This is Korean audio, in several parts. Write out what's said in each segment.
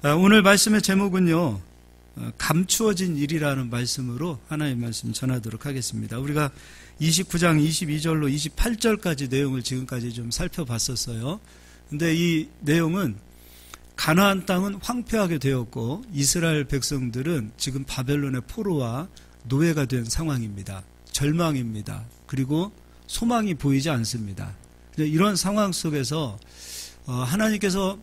오늘 말씀의 제목은요, 감추어진 일이라는 말씀으로 하나님의 말씀 전하도록 하겠습니다. 우리가 29장 22절로 28절까지 내용을 지금까지 좀 살펴봤었어요. 근데 이 내용은 가나안 땅은 황폐하게 되었고 이스라엘 백성들은 지금 바벨론의 포로와 노예가 된 상황입니다. 절망입니다. 그리고 소망이 보이지 않습니다. 이런 상황 속에서 하나님께서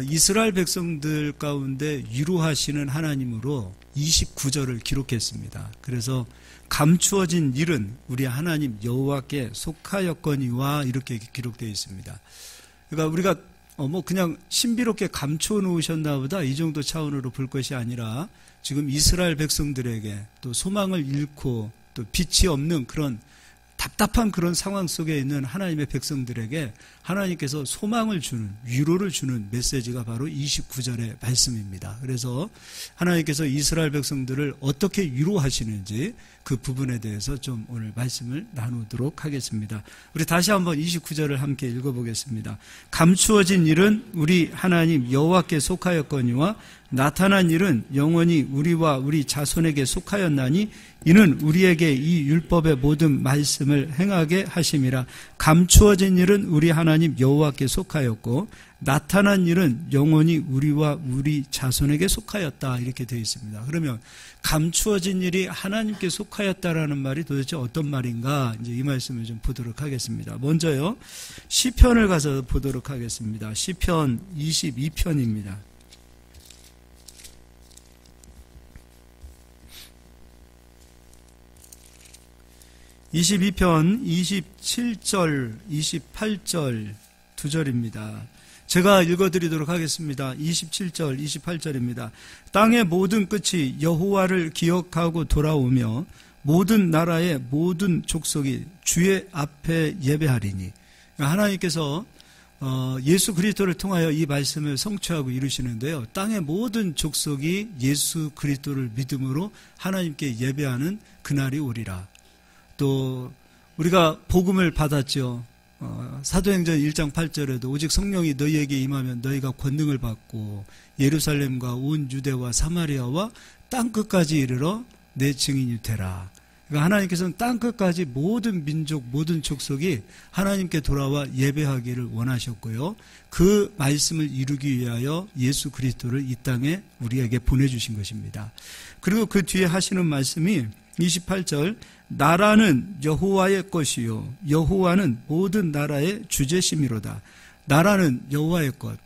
이스라엘 백성들 가운데 위로하시는 하나님으로 29절을 기록했습니다. 그래서 감추어진 일은 우리 하나님 여호와께 속하였거니와 이렇게 기록되어 있습니다. 그러니까 우리가 그냥 신비롭게 감추어 놓으셨나 보다 이 정도 차원으로 볼 것이 아니라 지금 이스라엘 백성들에게 또 소망을 잃고 또 빛이 없는 그런 답답한 그런 상황 속에 있는 하나님의 백성들에게 하나님께서 소망을 주는, 위로를 주는 메시지가 바로 29절의 말씀입니다. 그래서 하나님께서 이스라엘 백성들을 어떻게 위로하시는지 그 부분에 대해서 좀 오늘 말씀을 나누도록 하겠습니다. 우리 다시 한번 29절을 함께 읽어보겠습니다. 감추어진 일은 우리 하나님 여호와께 속하였거니와 나타난 일은 영원히 우리와 우리 자손에게 속하였나니 이는 우리에게 이 율법의 모든 말씀을 행하게 하심이라. 감추어진 일은 우리 하나님 여호와께 속하였고 나타난 일은 영원히 우리와 우리 자손에게 속하였다 이렇게 되어 있습니다. 그러면 감추어진 일이 하나님께 속하였다라는 말이 도대체 어떤 말인가 이제 이 말씀을 좀 보도록 하겠습니다. 먼저요 시편을 가서 보도록 하겠습니다. 시편 22편입니다. 22편 27절, 28절 두 절입니다. 제가 읽어드리도록 하겠습니다. 27절, 28절입니다. 땅의 모든 끝이 여호와를 기억하고 돌아오며 모든 나라의 모든 족속이 주의 앞에 예배하리니. 하나님께서 예수 그리스도를 통하여 이 말씀을 성취하고 이루시는데요. 땅의 모든 족속이 예수 그리스도를 믿음으로 하나님께 예배하는 그날이 오리라. 또 우리가 복음을 받았죠. 사도행전 1장 8절에도 오직 성령이 너희에게 임하면 너희가 권능을 받고 예루살렘과 온 유대와 사마리아와 땅끝까지 이르러 내 증인이 되라. 그러니까 하나님께서는 땅끝까지 모든 민족 모든 족속이 하나님께 돌아와 예배하기를 원하셨고요. 그 말씀을 이루기 위하여 예수 그리스도를 이 땅에 우리에게 보내주신 것입니다. 그리고 그 뒤에 하시는 말씀이 28절 나라는 여호와의 것이요 여호와는 모든 나라의 주제심이로다. 나라는 여호와의 것,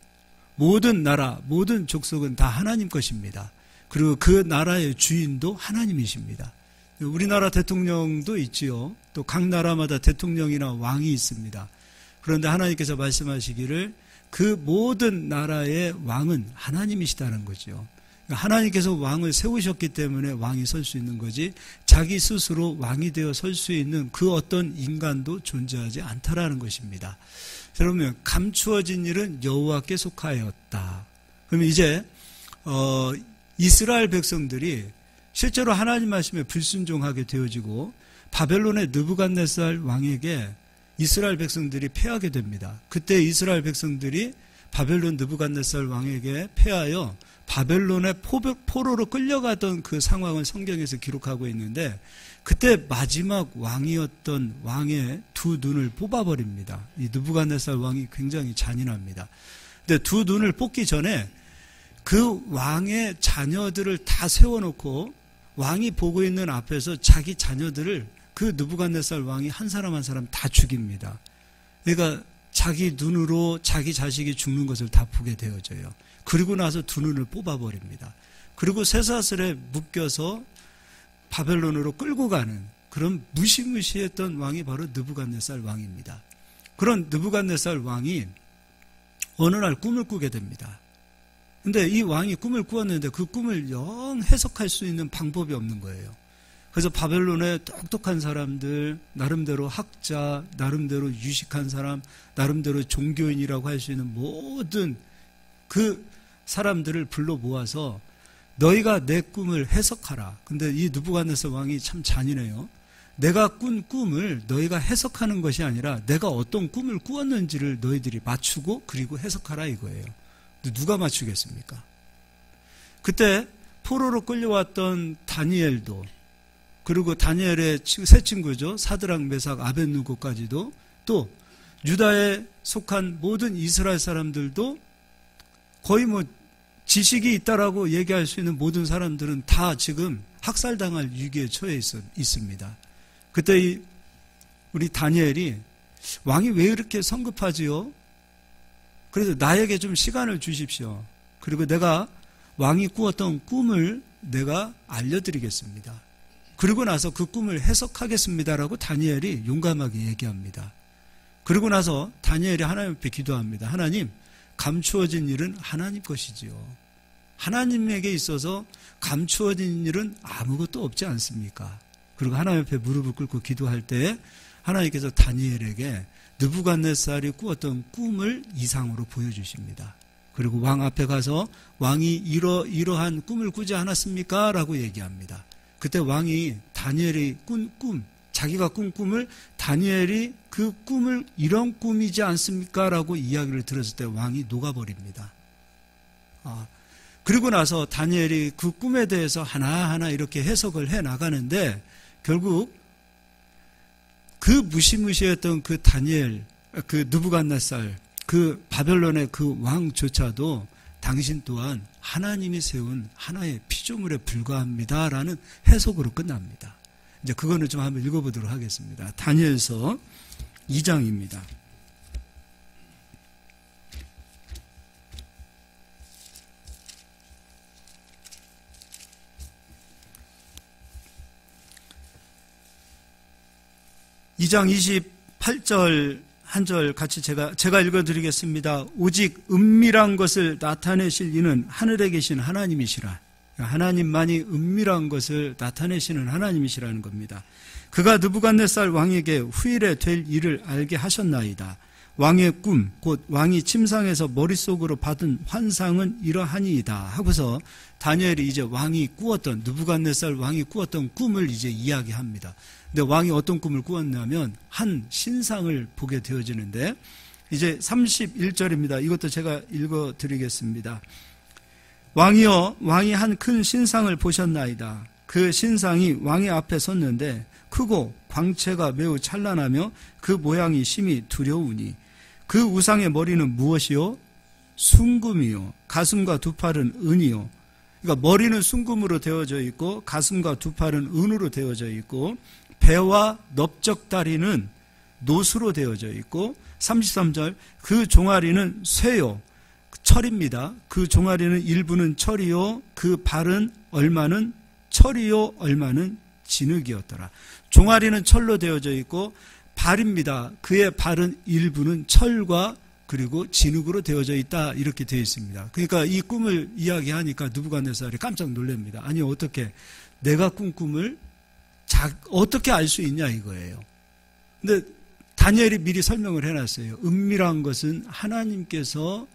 모든 나라 모든 족속은 다 하나님 것입니다. 그리고 그 나라의 주인도 하나님이십니다. 우리나라 대통령도 있지요. 또 각 나라마다 대통령이나 왕이 있습니다. 그런데 하나님께서 말씀하시기를 그 모든 나라의 왕은 하나님이시다는 거죠. 하나님께서 왕을 세우셨기 때문에 왕이 설 수 있는 거지 자기 스스로 왕이 되어 설 수 있는 그 어떤 인간도 존재하지 않다라는 것입니다. 그러면 감추어진 일은 여호와께 속하였다. 그러면 이제 이스라엘 백성들이 실제로 하나님 말씀에 불순종하게 되어지고 바벨론의 느부갓네살 왕에게 이스라엘 백성들이 패하게 됩니다. 그때 이스라엘 백성들이 바벨론 느부갓네살 왕에게 패하여 바벨론의 포로로 끌려가던 그 상황을 성경에서 기록하고 있는데 그때 마지막 왕이었던 왕의 두 눈을 뽑아버립니다. 이 느부갓네살 왕이 굉장히 잔인합니다. 근데 두 눈을 뽑기 전에 그 왕의 자녀들을 다 세워놓고 왕이 보고 있는 앞에서 자기 자녀들을 그 느부갓네살 왕이 한 사람 한 사람 다 죽입니다. 그러니까 자기 눈으로 자기 자식이 죽는 것을 다 보게 되어져요. 그리고 나서 두 눈을 뽑아버립니다. 그리고 쇠사슬에 묶여서 바벨론으로 끌고 가는 그런 무시무시했던 왕이 바로 느부갓네살 왕입니다. 그런 느부갓네살 왕이 어느 날 꿈을 꾸게 됩니다. 근데 이 왕이 꿈을 꾸었는데 그 꿈을 영 해석할 수 있는 방법이 없는 거예요. 그래서 바벨론의 똑똑한 사람들, 나름대로 학자, 나름대로 유식한 사람, 나름대로 종교인이라고 할 수 있는 모든 그 사람들을 불러 모아서 너희가 내 꿈을 해석하라. 근데 이 느부갓네살 왕이 참 잔인해요. 내가 꾼 꿈을 너희가 해석하는 것이 아니라 내가 어떤 꿈을 꾸었는지를 너희들이 맞추고 그리고 해석하라 이거예요. 누가 맞추겠습니까? 그때 포로로 끌려왔던 다니엘도, 그리고 다니엘의 세 친구죠. 사드락, 메삭, 아벳느고까지도, 또 유다에 속한 모든 이스라엘 사람들도 거의 뭐 지식이 있다라고 얘기할 수 있는 모든 사람들은 다 지금 학살당할 위기에 처해 있습니다. 그때 우리 다니엘이 왕이 왜 이렇게 성급하지요? 그래서 나에게 좀 시간을 주십시오. 그리고 내가 왕이 꾸었던 꿈을 내가 알려드리겠습니다. 그리고 나서 그 꿈을 해석하겠습니다라고 다니엘이 용감하게 얘기합니다. 그리고 나서 다니엘이 하나님 앞에 기도합니다. 하나님, 감추어진 일은 하나님 것이지요. 하나님에게 있어서 감추어진 일은 아무것도 없지 않습니까? 그리고 하나님 앞에 무릎을 꿇고 기도할 때 하나님께서 다니엘에게 느부갓네살이 꾸었던 꿈을 이상으로 보여주십니다. 그리고 왕 앞에 가서 왕이 이러한 꿈을 꾸지 않았습니까? 라고 얘기합니다. 그때 왕이 다니엘이 꾼 꿈, 자기가 꾼 꿈을 다니엘이 그 꿈을 이런 꿈이지 않습니까? 라고 이야기를 들었을 때 왕이 녹아버립니다. 그리고 나서 다니엘이 그 꿈에 대해서 하나하나 이렇게 해석을 해 나가는데 결국 그 무시무시했던 그 다니엘, 그 느부갓네살, 그 바벨론의 그 왕조차도 당신 또한 하나님이 세운 하나의 피조물에 불과합니다라는 해석으로 끝납니다. 이제 그거는 좀 한번 읽어보도록 하겠습니다. 다니엘서 2장입니다. (2장 28절) 한 절 같이 제가 읽어드리겠습니다. 오직 은밀한 것을 나타내실 이는 하늘에 계신 하나님이시라. 하나님만이 은밀한 것을 나타내시는 하나님이시라는 겁니다. 그가 느부갓네살 왕에게 후일에 될 일을 알게 하셨나이다. 왕의 꿈, 곧 왕이 침상에서 머릿속으로 받은 환상은 이러하니이다 하고서 다니엘이 이제 느부갓네살 왕이 꾸었던 꿈을 이제 이야기합니다. 근데 왕이 어떤 꿈을 꾸었냐면 한 신상을 보게 되어지는데 이제 31절입니다. 이것도 제가 읽어드리겠습니다. 왕이여, 왕이 한 큰 신상을 보셨나이다. 그 신상이 왕의 앞에 섰는데 크고 광채가 매우 찬란하며 그 모양이 심히 두려우니 그 우상의 머리는 무엇이요? 순금이요. 가슴과 두 팔은 은이요. 그러니까 머리는 순금으로 되어져 있고 가슴과 두 팔은 은으로 되어져 있고 배와 넓적다리는 노수로 되어져 있고 33절 그 종아리는 쇠요. 철입니다. 그 종아리는 일부는 철이요. 그 발은 얼마는 철이요. 얼마는 진흙이었더라. 종아리는 철로 되어져 있고 발입니다. 그의 발은 일부는 철과 그리고 진흙으로 되어져 있다. 이렇게 되어 있습니다. 그러니까 이 꿈을 이야기하니까 느부갓네살이 깜짝 놀랍니다. 아니 어떻게 내가 꾼 꿈을 어떻게 알 수 있냐 이거예요. 근데 다니엘이 미리 설명을 해놨어요. 은밀한 것은 하나님께서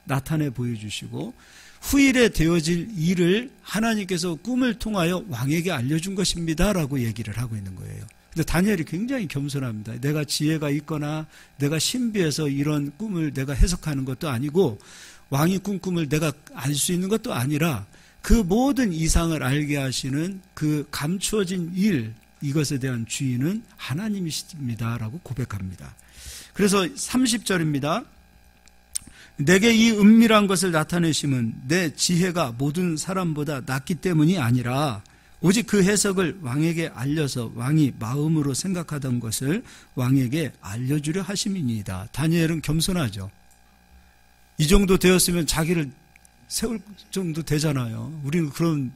나타내 보여주시고 후일에 되어질 일을 하나님께서 꿈을 통하여 왕에게 알려준 것입니다 라고 얘기를 하고 있는 거예요. 근데 다니엘이 굉장히 겸손합니다. 내가 지혜가 있거나 내가 신비해서 이런 꿈을 내가 해석하는 것도 아니고 왕이 꾼 꿈을 내가 알 수 있는 것도 아니라 그 모든 이상을 알게 하시는 그 감추어진 일, 이것에 대한 주인은 하나님이십니다 라고 고백합니다. 그래서 30절입니다. 내게 이 은밀한 것을 나타내심은 내 지혜가 모든 사람보다 낫기 때문이 아니라 오직 그 해석을 왕에게 알려서 왕이 마음으로 생각하던 것을 왕에게 알려주려 하심이니이다. 다니엘은 겸손하죠. 이 정도 되었으면 자기를 세울 정도 되잖아요. 우리는 그런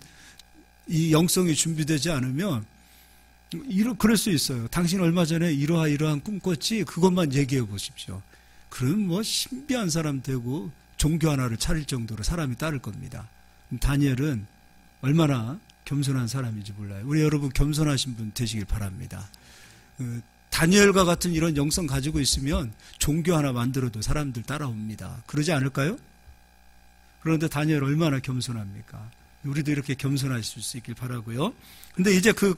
이 영성이 준비되지 않으면 그럴 수 있어요. 당신 얼마 전에 이러한 꿈 꿨지? 그것만 얘기해 보십시오. 그럼 뭐 신비한 사람 되고 종교 하나를 차릴 정도로 사람이 따를 겁니다. 다니엘은 얼마나 겸손한 사람인지 몰라요. 우리 여러분 겸손하신 분 되시길 바랍니다. 다니엘과 같은 이런 영성 가지고 있으면 종교 하나 만들어도 사람들 따라옵니다. 그러지 않을까요? 그런데 다니엘 얼마나 겸손합니까? 우리도 이렇게 겸손하실 수 있길 바라고요. 근데 이제 그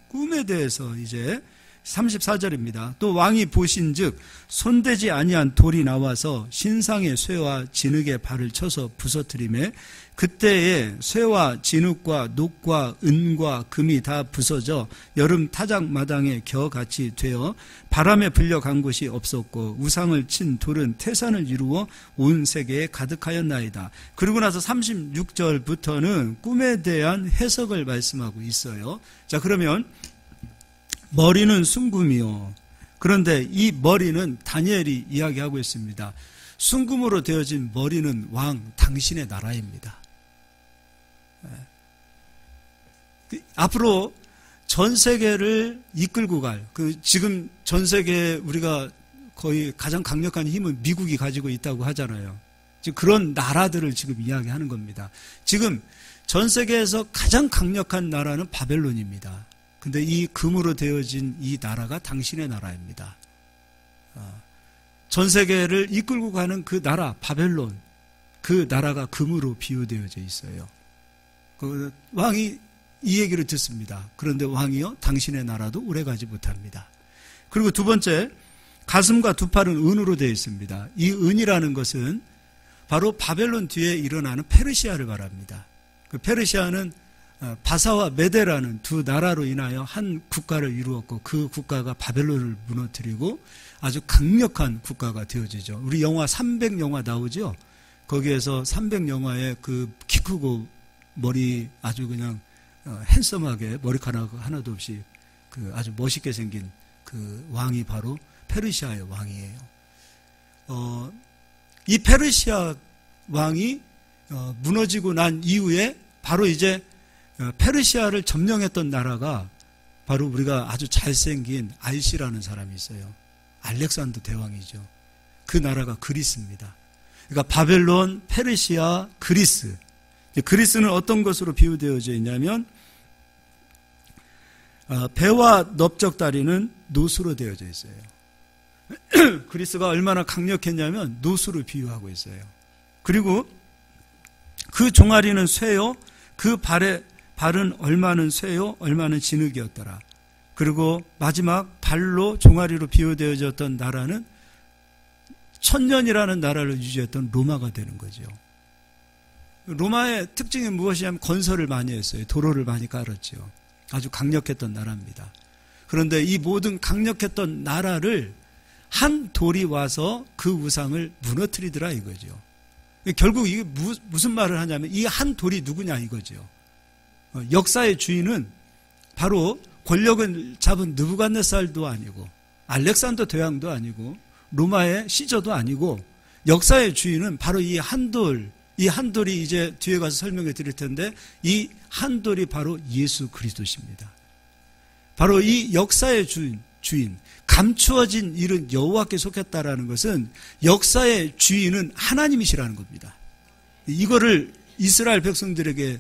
꿈에 대해서 이제 34절입니다. 또 왕이 보신즉 손대지 아니한 돌이 나와서 신상의 쇠와 진흙의 발을 쳐서 부서뜨리매 그때에 쇠와 진흙과 녹과 은과 금이 다 부서져 여름 타작 마당에 겨같이 되어 바람에 불려간 곳이 없었고 우상을 친 돌은 태산을 이루어 온 세계에 가득하였나이다. 그러고 나서 36절부터는 꿈에 대한 해석을 말씀하고 있어요. 자, 그러면 머리는 순금이요. 그런데 이 머리는 다니엘이 이야기하고 있습니다. 순금으로 되어진 머리는 왕 당신의 나라입니다. 앞으로 전 세계를 이끌고 갈, 지금 전 세계에 우리가 거의 가장 강력한 힘은 미국이 가지고 있다고 하잖아요. 지금 그런 나라들을 지금 이야기하는 겁니다. 지금 전 세계에서 가장 강력한 나라는 바벨론입니다. 근데 이 금으로 되어진 이 나라가 당신의 나라입니다. 전 세계를 이끌고 가는 그 나라, 바벨론, 그 나라가 금으로 비유되어져 있어요. 그 왕이 이 얘기를 듣습니다. 그런데 왕이요, 당신의 나라도 오래가지 못합니다. 그리고 두 번째, 가슴과 두 팔은 은으로 되어 있습니다. 이 은이라는 것은 바로 바벨론 뒤에 일어나는 페르시아를 말합니다. 그 페르시아는 바사와 메데라는 두 나라로 인하여 한 국가를 이루었고 그 국가가 바벨론을 무너뜨리고 아주 강력한 국가가 되어지죠. 우리 영화 300영화 나오죠. 거기에서 300영화에 그 키 크고 머리 아주 그냥 핸섬하게 머리카락 하나도 없이 그 아주 멋있게 생긴 그 왕이 바로 페르시아의 왕이에요. 이 페르시아 왕이 무너지고 난 이후에 바로 이제 페르시아를 점령했던 나라가 바로 우리가 아주 잘생긴 알시라는 사람이 있어요. 알렉산더 대왕이죠. 그 나라가 그리스입니다. 그러니까 바벨론, 페르시아, 그리스. 그리스는 어떤 것으로 비유되어져 있냐면 배와 넓적다리는 노수로 되어져 있어요. 그리스가 얼마나 강력했냐면 노수를 비유하고 있어요. 그리고 그 종아리는 쇠요, 그 발은 얼마는 쇠요, 얼마는 진흙이었더라. 그리고 마지막 발로 종아리로 비유되어졌던 나라는 천년이라는 나라를 유지했던 로마가 되는 거죠. 로마의 특징이 무엇이냐면 건설을 많이 했어요. 도로를 많이 깔았죠. 아주 강력했던 나라입니다. 그런데 이 모든 강력했던 나라를 한 돌이 와서 그 우상을 무너뜨리더라 이거죠. 결국 이게 무슨 말을 하냐면 이 한 돌이 누구냐 이거죠. 역사의 주인은 바로 권력을 잡은 느부갓네살도 아니고 알렉산더 대왕도 아니고 로마의 시저도 아니고 역사의 주인은 바로 이 한돌, 이 한돌이 이제 뒤에 가서 설명해 드릴 텐데 이 한돌이 바로 예수 그리스도십니다. 바로 이 역사의 주인, 감추어진 일은 여호와께 속했다라는 것은 역사의 주인은 하나님이시라는 겁니다. 이거를 이스라엘 백성들에게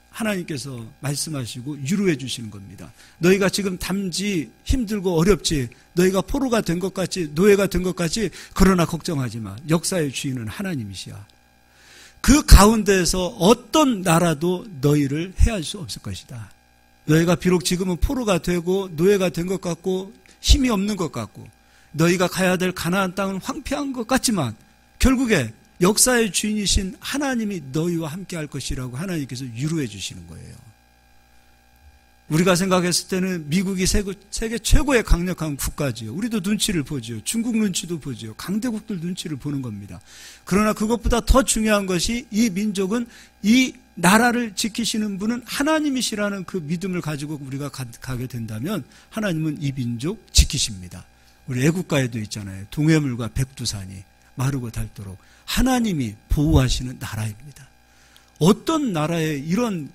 하나님께서 말씀하시고 유로해 주시는 겁니다. 너희가 지금 담지 힘들고 어렵지, 너희가 포로가 된 것 같지, 노예가 된 것 같지, 그러나 걱정하지 마. 역사의 주인은 하나님이시야. 그 가운데에서 어떤 나라도 너희를 해할 수 없을 것이다. 너희가 비록 지금은 포로가 되고 노예가 된 것 같고 힘이 없는 것 같고 너희가 가야 될 가나안 땅은 황폐한 것 같지만 결국에 역사의 주인이신 하나님이 너희와 함께 할 것이라고 하나님께서 유로해 주시는 거예요. 우리가 생각했을 때는 미국이 세계 최고의 강력한 국가지요. 우리도 눈치를 보죠. 중국 눈치도 보죠. 강대국들 눈치를 보는 겁니다. 그러나 그것보다 더 중요한 것이 이 민족은 이 나라를 지키시는 분은 하나님이시라는 그 믿음을 가지고 우리가 가게 된다면 하나님은 이 민족 지키십니다. 우리 애국가에도 있잖아요. 동해물과 백두산이 마르고 닳도록 하나님이 보호하시는 나라입니다. 어떤 나라에 이런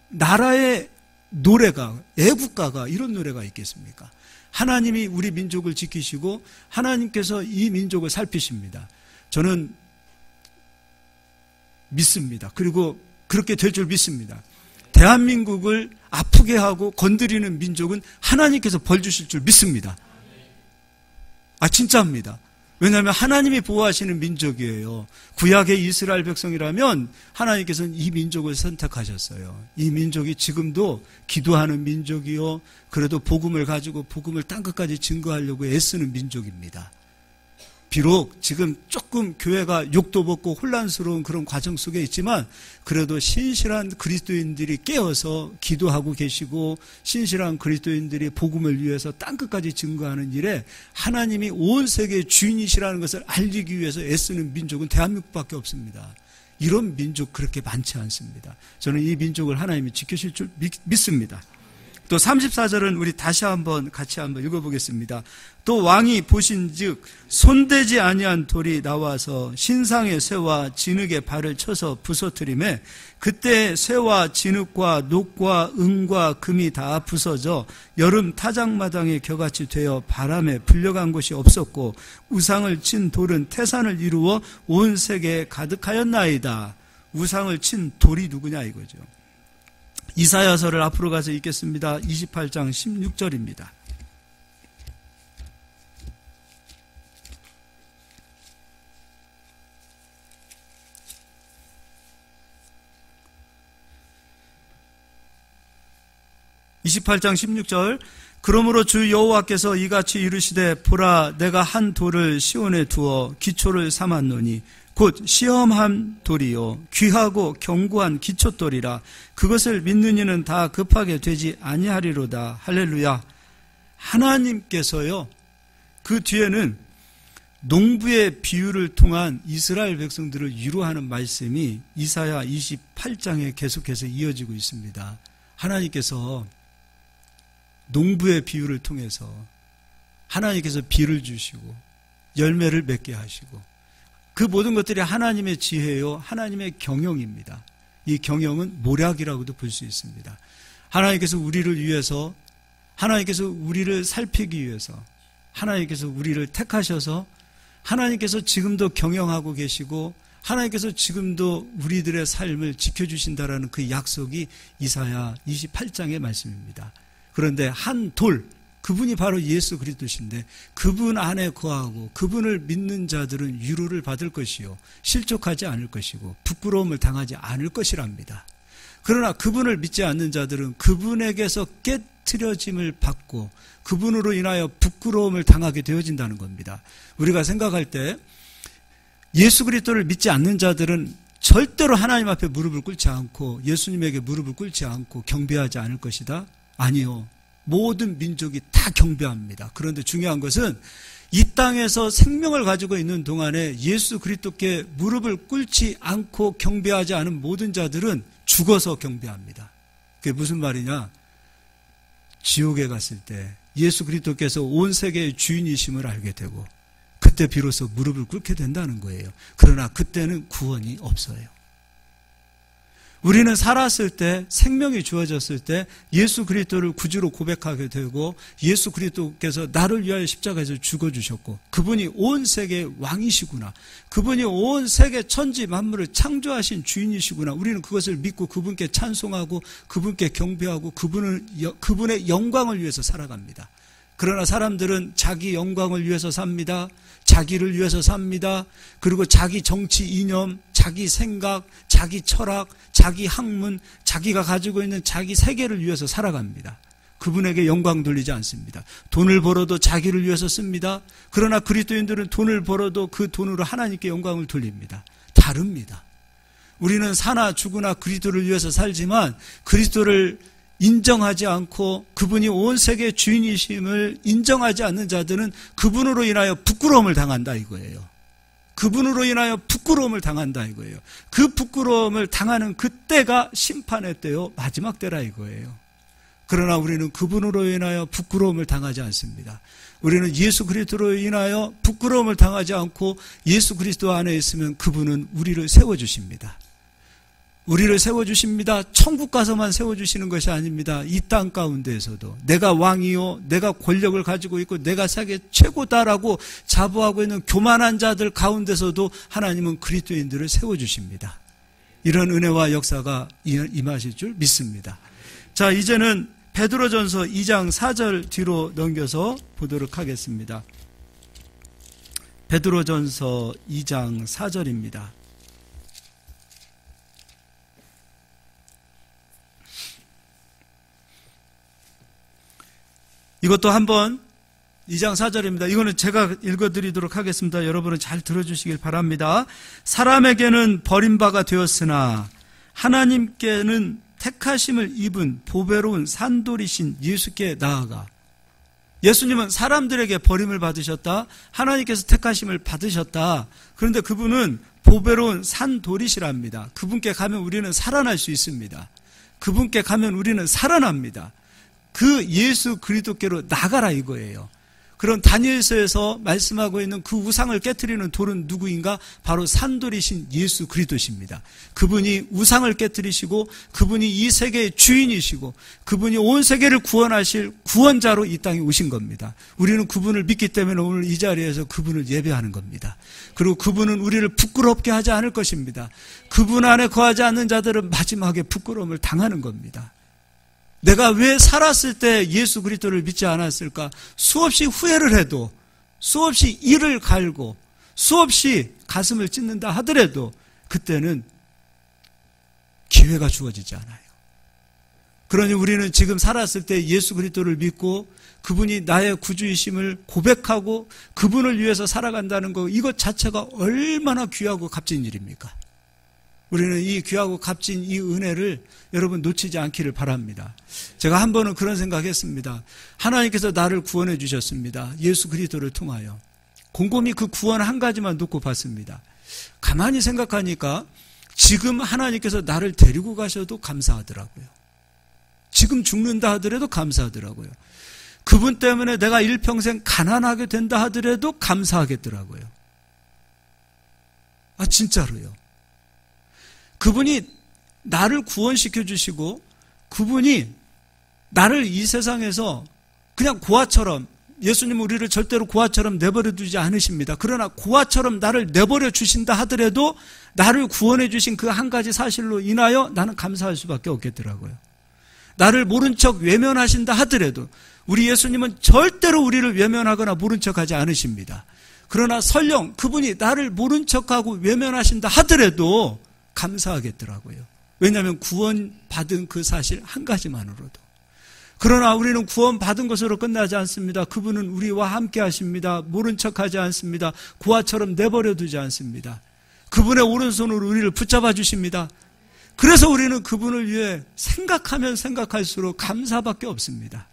나라의 노래가, 애국가가 이런 노래가 있겠습니까? 하나님이 우리 민족을 지키시고 하나님께서 이 민족을 살피십니다. 저는 믿습니다. 그리고 그렇게 될 줄 믿습니다. 대한민국을 아프게 하고 건드리는 민족은 하나님께서 벌 주실 줄 믿습니다. 진짜입니다. 왜냐하면 하나님이 보호하시는 민족이에요. 구약의 이스라엘 백성이라면 하나님께서는 이 민족을 선택하셨어요. 이 민족이 지금도 기도하는 민족이요, 그래도 복음을 가지고 복음을 땅끝까지 증거하려고 애쓰는 민족입니다. 비록 지금 조금 교회가 욕도 먹고 혼란스러운 그런 과정 속에 있지만 그래도 신실한 그리스도인들이 깨어서 기도하고 계시고 신실한 그리스도인들이 복음을 위해서 땅끝까지 증거하는 일에 하나님이 온 세계의 주인이시라는 것을 알리기 위해서 애쓰는 민족은 대한민국밖에 없습니다. 이런 민족 그렇게 많지 않습니다. 저는 이 민족을 하나님이 지켜주실 줄 믿습니다. 또 34절은 우리 다시 같이 한번 읽어보겠습니다. 또 왕이 보신즉 손대지 아니한 돌이 나와서 신상의 쇠와 진흙의 발을 쳐서 부서뜨리매 그때 쇠와 진흙과 녹과 은과 금이 다 부서져 여름 타작마당의 겨같이 되어 바람에 불려간 곳이 없었고 우상을 친 돌은 태산을 이루어 온 세계에 가득하였나이다. 우상을 친 돌이 누구냐 이거죠. 이사야서를 앞으로 가서 읽겠습니다. 28장 16절입니다. (28장 16절) 그러므로 주 여호와께서 이같이 이르시되 보라 내가 한 돌을 시온에 두어 기초를 삼았노니 곧 시험한 돌이요 귀하고 견고한 기초돌이라 그것을 믿는 이는 다 급하게 되지 아니하리로다. 할렐루야. 하나님께서요 그 뒤에는 농부의 비유를 통한 이스라엘 백성들을 위로하는 말씀이 이사야 28장에 계속해서 이어지고 있습니다. 하나님께서 농부의 비유를 통해서 하나님께서 비를 주시고 열매를 맺게 하시고 그 모든 것들이 하나님의 지혜요 하나님의 경영입니다. 이 경영은 모략이라고도 볼 수 있습니다. 하나님께서 우리를 위해서 하나님께서 우리를 살피기 위해서 하나님께서 우리를 택하셔서 하나님께서 지금도 경영하고 계시고 하나님께서 지금도 우리들의 삶을 지켜주신다라는 그 약속이 이사야 28장의 말씀입니다. 그런데 한 돌, 그분이 바로 예수 그리스도신데 그분 안에 거하고 그분을 믿는 자들은 위로를 받을 것이요 실족하지 않을 것이고 부끄러움을 당하지 않을 것이랍니다. 그러나 그분을 믿지 않는 자들은 그분에게서 깨트려짐을 받고 그분으로 인하여 부끄러움을 당하게 되어진다는 겁니다. 우리가 생각할 때 예수 그리스도를 믿지 않는 자들은 절대로 하나님 앞에 무릎을 꿇지 않고 예수님에게 무릎을 꿇지 않고 경배하지 않을 것이다. 아니요. 모든 민족이 다 경배합니다. 그런데 중요한 것은 이 땅에서 생명을 가지고 있는 동안에 예수 그리스도께 무릎을 꿇지 않고 경배하지 않은 모든 자들은 죽어서 경배합니다. 그게 무슨 말이냐? 지옥에 갔을 때 예수 그리스도께서 온 세계의 주인이심을 알게 되고 그때 비로소 무릎을 꿇게 된다는 거예요. 그러나 그때는 구원이 없어요. 우리는 살았을 때 생명이 주어졌을 때 예수 그리스도를 구주로 고백하게 되고 예수 그리스도께서 나를 위하여 십자가에서 죽어주셨고 그분이 온 세계의 왕이시구나. 그분이 온 세계 천지 만물을 창조하신 주인이시구나. 우리는 그것을 믿고 그분께 찬송하고 그분께 경배하고 그분의 영광을 위해서 살아갑니다. 그러나 사람들은 자기 영광을 위해서 삽니다. 자기를 위해서 삽니다. 그리고 자기 정치 이념, 자기 생각, 자기 철학, 자기 학문, 자기가 가지고 있는 자기 세계를 위해서 살아갑니다. 그분에게 영광 돌리지 않습니다. 돈을 벌어도 자기를 위해서 씁니다. 그러나 그리스도인들은 돈을 벌어도 그 돈으로 하나님께 영광을 돌립니다. 다릅니다. 우리는 사나 죽으나 그리스도를 위해서 살지만 그리스도를 인정하지 않고 그분이 온 세계의 주인이심을 인정하지 않는 자들은 그분으로 인하여 부끄러움을 당한다 이거예요. 그분으로 인하여 부끄러움을 당한다 이거예요. 그 부끄러움을 당하는 그때가 심판의 때요 마지막 때라 이거예요. 그러나 우리는 그분으로 인하여 부끄러움을 당하지 않습니다. 우리는 예수 그리스도로 인하여 부끄러움을 당하지 않고 예수 그리스도 안에 있으면 그분은 우리를 세워주십니다. 우리를 세워주십니다. 천국 가서만 세워주시는 것이 아닙니다. 이 땅 가운데에서도 내가 왕이요 내가 권력을 가지고 있고 내가 세계 최고다라고 자부하고 있는 교만한 자들 가운데서도 하나님은 그리스도인들을 세워주십니다. 이런 은혜와 역사가 임하실 줄 믿습니다. 자, 이제는 베드로전서 2장 4절 뒤로 넘겨서 보도록 하겠습니다. 베드로전서 2장 4절입니다. 이것도 한번 2장 4절입니다. 이거는 제가 읽어드리도록 하겠습니다. 여러분은 잘 들어주시길 바랍니다. 사람에게는 버림바가 되었으나 하나님께는 택하심을 입은 보배로운 산돌이신 예수께 나아가. 예수님은 사람들에게 버림을 받으셨다. 하나님께서 택하심을 받으셨다. 그런데 그분은 보배로운 산돌이시랍니다. 그분께 가면 우리는 살아날 수 있습니다. 그분께 가면 우리는 살아납니다. 그 예수 그리스도께로 나가라 이거예요. 그런 다니엘서에서 말씀하고 있는 그 우상을 깨트리는 돌은 누구인가? 바로 산돌이신 예수 그리스도십니다. 그분이 우상을 깨트리시고 그분이 이 세계의 주인이시고 그분이 온 세계를 구원하실 구원자로 이 땅에 오신 겁니다. 우리는 그분을 믿기 때문에 오늘 이 자리에서 그분을 예배하는 겁니다. 그리고 그분은 우리를 부끄럽게 하지 않을 것입니다. 그분 안에 거하지 않는 자들은 마지막에 부끄러움을 당하는 겁니다. 내가 왜 살았을 때 예수 그리스도를 믿지 않았을까? 수없이 후회를 해도, 수없이 이를 갈고, 수없이 가슴을 찢는다 하더라도 그때는 기회가 주어지지 않아요. 그러니 우리는 지금 살았을 때 예수 그리스도를 믿고 그분이 나의 구주이심을 고백하고 그분을 위해서 살아간다는 거, 이것 자체가 얼마나 귀하고 값진 일입니까? 우리는 이 귀하고 값진 이 은혜를 여러분 놓치지 않기를 바랍니다. 제가 한 번은 그런 생각했습니다. 하나님께서 나를 구원해 주셨습니다. 예수 그리스도를 통하여. 곰곰이 그 구원 한 가지만 놓고 봤습니다. 가만히 생각하니까 지금 하나님께서 나를 데리고 가셔도 감사하더라고요. 지금 죽는다 하더라도 감사하더라고요. 그분 때문에 내가 일평생 가난하게 된다 하더라도 감사하겠더라고요. 아, 진짜로요. 그분이 나를 구원시켜 주시고 그분이 나를 이 세상에서 그냥 고아처럼, 예수님은 우리를 절대로 고아처럼 내버려 두지 않으십니다. 그러나 고아처럼 나를 내버려 주신다 하더라도 나를 구원해 주신 그 한 가지 사실로 인하여 나는 감사할 수밖에 없겠더라고요. 나를 모른 척 외면하신다 하더라도 우리 예수님은 절대로 우리를 외면하거나 모른 척하지 않으십니다. 그러나 설령 그분이 나를 모른 척하고 외면하신다 하더라도 감사하겠더라고요. 왜냐하면 구원받은 그 사실 한 가지만으로도. 그러나 우리는 구원받은 것으로 끝나지 않습니다. 그분은 우리와 함께 하십니다. 모른 척하지 않습니다. 고아처럼 내버려 두지 않습니다. 그분의 오른손으로 우리를 붙잡아 주십니다. 그래서 우리는 그분을 위해 생각하면 생각할수록 감사밖에 없습니다.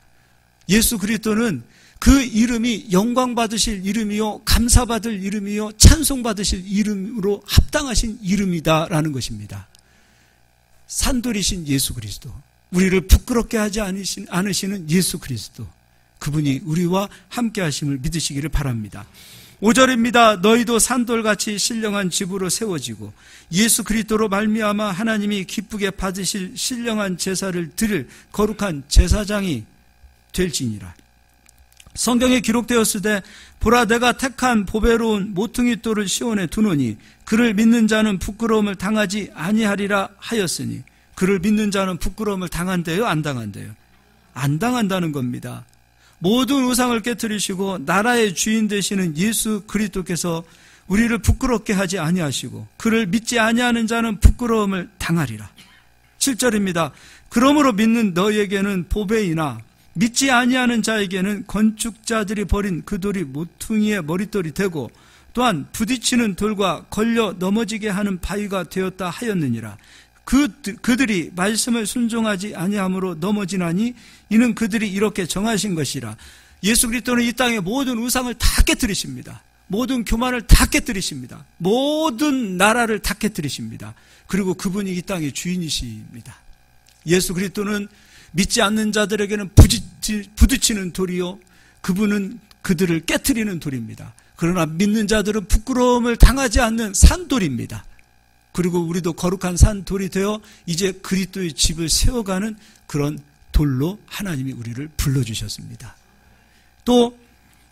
예수 그리스도는 그 이름이 영광받으실 이름이요, 감사받을 이름이요, 찬송받으실 이름으로 합당하신 이름이다라는 것입니다. 산돌이신 예수 그리스도, 우리를 부끄럽게 하지 않으시는 예수 그리스도, 그분이 우리와 함께 하심을 믿으시기를 바랍니다. 5절입니다. 너희도 산돌같이 신령한 집으로 세워지고 예수 그리스도로 말미암아 하나님이 기쁘게 받으실 신령한 제사를 드릴 거룩한 제사장이 될지니라. 성경에 기록되었으되 보라 내가 택한 보배로운 모퉁이 돌을 시온에 두노니 그를 믿는 자는 부끄러움을 당하지 아니하리라 하였으니, 그를 믿는 자는 부끄러움을 당한대요, 안 당한대요? 안 당한다는 겁니다. 모든 우상을 깨뜨리시고 나라의 주인 되시는 예수 그리스도께서 우리를 부끄럽게 하지 아니하시고 그를 믿지 아니하는 자는 부끄러움을 당하리라. 7절입니다. 그러므로 믿는 너희에게는 보배이나 믿지 아니하는 자에게는 건축자들이 버린 그 돌이 모퉁이의 머릿돌이 되고 또한 부딪히는 돌과 걸려 넘어지게 하는 바위가 되었다 하였느니라. 그들이 말씀을 순종하지 아니함으로 넘어지나니 이는 그들이 이렇게 정하신 것이라. 예수 그리스도는 이 땅의 모든 우상을 다 깨뜨리십니다. 모든 교만을 다 깨뜨리십니다. 모든 나라를 다 깨뜨리십니다. 그리고 그분이 이 땅의 주인이십니다. 예수 그리스도는 믿지 않는 자들에게는 부딪히는 돌이요, 그분은 그들을 깨트리는 돌입니다. 그러나 믿는 자들은 부끄러움을 당하지 않는 산돌입니다. 그리고 우리도 거룩한 산돌이 되어 이제 그리스도의 집을 세워가는 그런 돌로 하나님이 우리를 불러주셨습니다. 또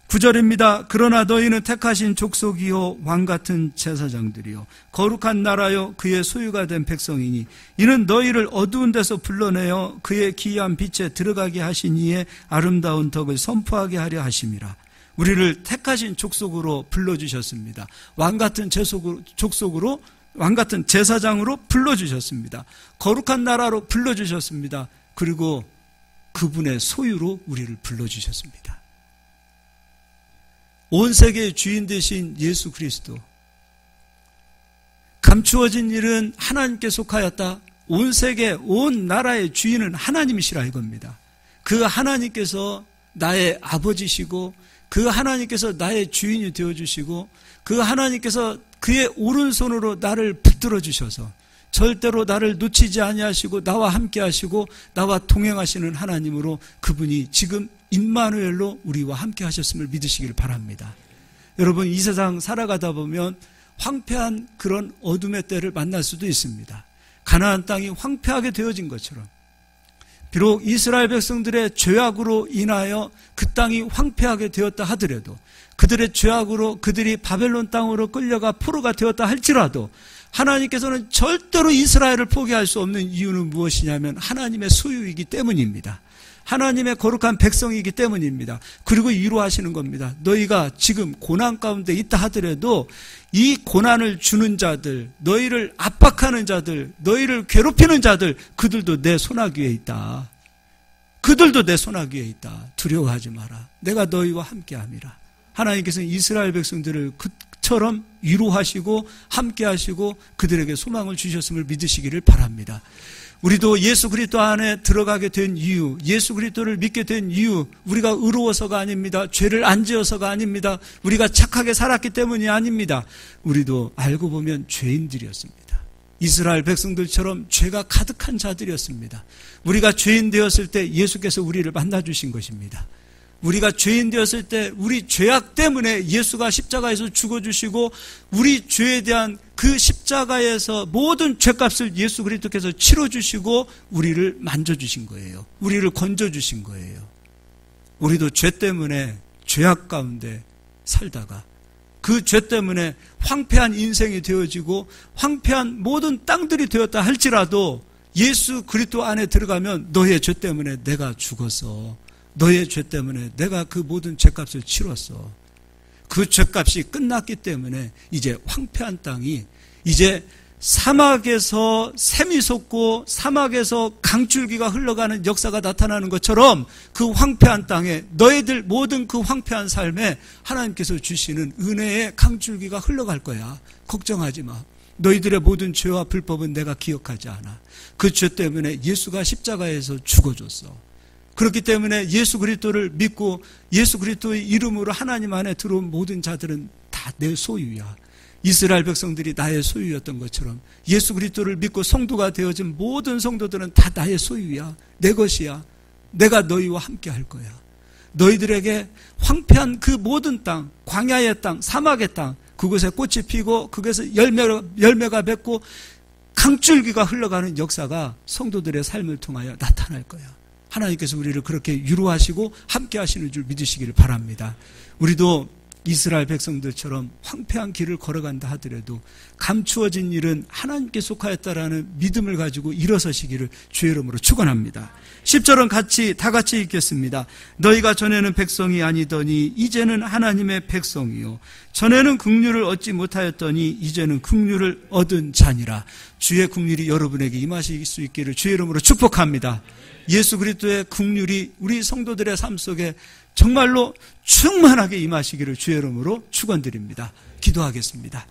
9절입니다. 그러나 너희는 택하신 족속이요 왕같은 제사장들이요 거룩한 나라요 그의 소유가 된 백성이니 이는 너희를 어두운 데서 불러내어 그의 기이한 빛에 들어가게 하신 이의 아름다운 덕을 선포하게 하려 하심이라. 우리를 택하신 족속으로 불러주셨습니다. 왕같은 족속으로, 왕같은 제사장으로 불러주셨습니다. 거룩한 나라로 불러주셨습니다. 그리고 그분의 소유로 우리를 불러주셨습니다. 온 세계의 주인 되신 예수 그리스도, 감추어진 일은 하나님께 속하였다. 온 세계, 온 나라의 주인은 하나님이시라 이겁니다. 그 하나님께서 나의 아버지시고, 그 하나님께서 나의 주인이 되어주시고, 그 하나님께서 그의 오른손으로 나를 붙들어 주셔서 절대로 나를 놓치지 아니하시고 나와 함께 하시고 나와 동행하시는 하나님으로, 그분이 지금 임마누엘로 우리와 함께 하셨음을 믿으시길 바랍니다. 여러분, 이 세상 살아가다 보면 황폐한 그런 어둠의 때를 만날 수도 있습니다. 가나안 땅이 황폐하게 되어진 것처럼, 비록 이스라엘 백성들의 죄악으로 인하여 그 땅이 황폐하게 되었다 하더라도, 그들의 죄악으로 그들이 바벨론 땅으로 끌려가 포로가 되었다 할지라도 하나님께서는 절대로 이스라엘을 포기할 수 없는 이유는 무엇이냐면 하나님의 소유이기 때문입니다. 하나님의 거룩한 백성이기 때문입니다. 그리고 위로하시는 겁니다. 너희가 지금 고난 가운데 있다 하더라도 이 고난을 주는 자들, 너희를 압박하는 자들, 너희를 괴롭히는 자들, 그들도 내 손아귀에 있다. 그들도 내 손아귀에 있다. 두려워하지 마라. 내가 너희와 함께함이라. 하나님께서는 이스라엘 백성들을 그처럼 위로하시고 함께하시고 그들에게 소망을 주셨음을 믿으시기를 바랍니다. 우리도 예수 그리스도 안에 들어가게 된 이유, 예수 그리스도를 믿게 된 이유, 우리가 의로워서가 아닙니다. 죄를 안 지어서가 아닙니다. 우리가 착하게 살았기 때문이 아닙니다. 우리도 알고 보면 죄인들이었습니다. 이스라엘 백성들처럼 죄가 가득한 자들이었습니다. 우리가 죄인 되었을 때 예수께서 우리를 만나주신 것입니다. 우리가 죄인 되었을 때 우리 죄악 때문에 예수가 십자가에서 죽어주시고 우리 죄에 대한 그 십자가에서 모든 죄값을 예수 그리스도께서 치러주시고 우리를 만져주신 거예요. 우리를 건져주신 거예요. 우리도 죄 때문에 죄악 가운데 살다가 그 죄 때문에 황폐한 인생이 되어지고 황폐한 모든 땅들이 되었다 할지라도 예수 그리스도 안에 들어가면 너의 죄 때문에 내가 죽었어. 너의 죄 때문에 내가 그 모든 죄값을 치렀어. 그 죄값이 끝났기 때문에 이제 황폐한 땅이 이제 사막에서 샘이 솟고 사막에서 강줄기가 흘러가는 역사가 나타나는 것처럼 그 황폐한 땅에 너희들 모든 그 황폐한 삶에 하나님께서 주시는 은혜의 강줄기가 흘러갈 거야. 걱정하지 마. 너희들의 모든 죄와 불법은 내가 기억하지 않아. 그 죄 때문에 예수가 십자가에서 죽어줬어. 그렇기 때문에 예수 그리스도를 믿고 예수 그리스도의 이름으로 하나님 안에 들어온 모든 자들은 다 내 소유야. 이스라엘 백성들이 나의 소유였던 것처럼 예수 그리스도를 믿고 성도가 되어진 모든 성도들은 다 나의 소유야. 내 것이야. 내가 너희와 함께 할 거야. 너희들에게 황폐한 그 모든 땅, 광야의 땅, 사막의 땅, 그곳에 꽃이 피고 그곳에 열매가 맺고 강줄기가 흘러가는 역사가 성도들의 삶을 통하여 나타날 거야. 하나님께서 우리를 그렇게 위로하시고 함께 하시는 줄 믿으시기를 바랍니다. 우리도 이스라엘 백성들처럼 황폐한 길을 걸어간다 하더라도 감추어진 일은 하나님께 속하였다라는 믿음을 가지고 일어서시기를 주의 이름으로 축원합니다. 10절은 다 같이 읽겠습니다. 너희가 전에는 백성이 아니더니 이제는 하나님의 백성이요 전에는 긍휼을 얻지 못하였더니 이제는 긍휼을 얻은 자니라. 주의 긍휼이 여러분에게 임하실 수 있기를 주의 이름으로 축복합니다. 예수 그리스도의 긍휼이 우리 성도들의 삶 속에 정말로 충만하게 임하시기를 주의 이름으로 축원드립니다. 기도하겠습니다.